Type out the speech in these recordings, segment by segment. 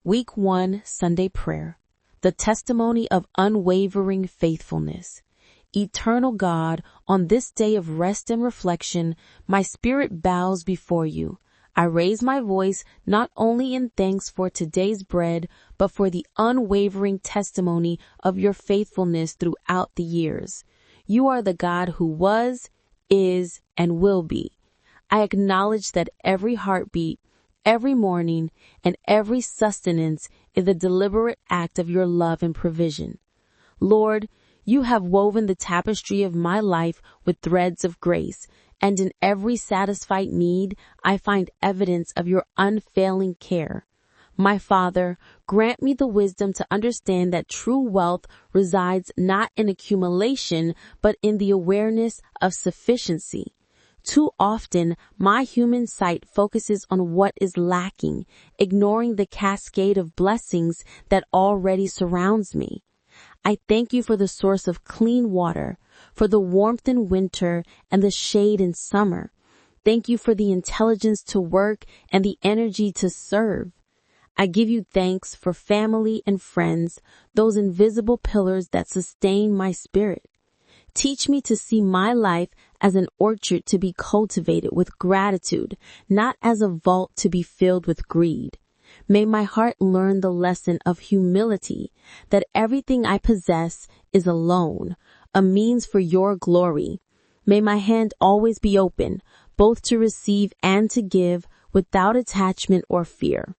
Week 1 Sunday Prayer. The testimony of unwavering faithfulness. Eternal God, on this day of rest and reflection, my spirit bows before you. I raise my voice not only in thanks for today's bread, but for the unwavering testimony of your faithfulness throughout the years. You are the God who was, is, and will be. I acknowledge that every heartbeat, every morning, and every sustenance is a deliberate act of your love and provision. Lord, you have woven the tapestry of my life with threads of grace, and in every satisfied need, I find evidence of your unfailing care. My Father, grant me the wisdom to understand that true wealth resides not in accumulation, but in the awareness of sufficiency. Too often, my human sight focuses on what is lacking, ignoring the cascade of blessings that already surrounds me. I thank you for the source of clean water, for the warmth in winter and the shade in summer. Thank you for the intelligence to work and the energy to serve. I give you thanks for family and friends, those invisible pillars that sustain my spirit. Teach me to see my life as an orchard to be cultivated with gratitude, not as a vault to be filled with greed. May my heart learn the lesson of humility, that everything I possess is a loan, a means for your glory. May my hand always be open, both to receive and to give, without attachment or fear.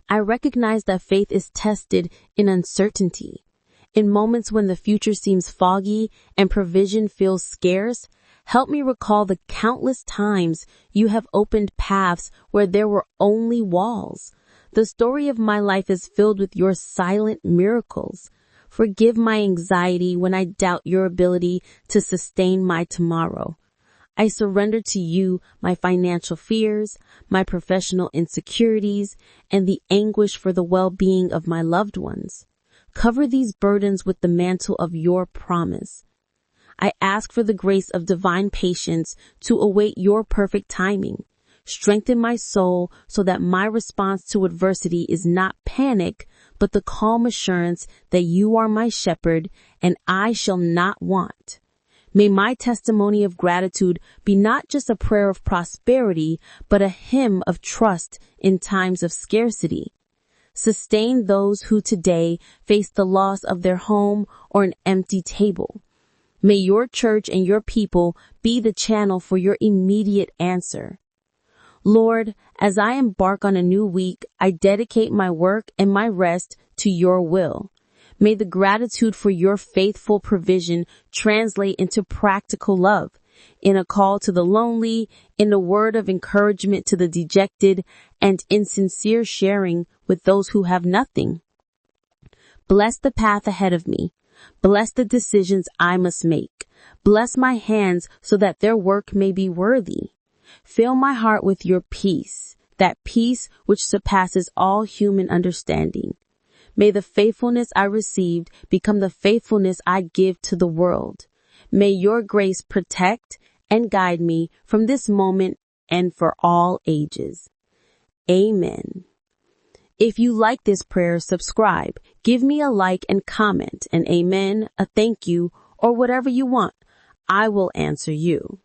I recognize that faith is tested in uncertainty. In moments when the future seems foggy and provision feels scarce, help me recall the countless times you have opened paths where there were only walls. The story of my life is filled with your silent miracles. Forgive my anxiety when I doubt your ability to sustain my tomorrow. I surrender to you my financial fears, my professional insecurities, and the anguish for the well-being of my loved ones. Cover these burdens with the mantle of your promise. I ask for the grace of divine patience to await your perfect timing. Strengthen my soul so that my response to adversity is not panic, but the calm assurance that you are my shepherd and I shall not want. May my testimony of gratitude be not just a prayer of prosperity, but a hymn of trust in times of scarcity. Sustain those who today face the loss of their home or an empty table. May your church and your people be the channel for your immediate answer. Lord, as I embark on a new week, I dedicate my work and my rest to your will. May the gratitude for your faithful provision translate into practical love, in a call to the lonely, in a word of encouragement to the dejected, and in sincere sharing with those who have nothing. Bless the path ahead of me. Bless the decisions I must make. Bless my hands so that their work may be worthy. Fill my heart with your peace, that peace which surpasses all human understanding. May the faithfulness I received become the faithfulness I give to the world. May your grace protect and guide me from this moment and for all ages. Amen. If you like this prayer, subscribe, give me a like and comment, an amen, a thank you, or whatever you want. I will answer you.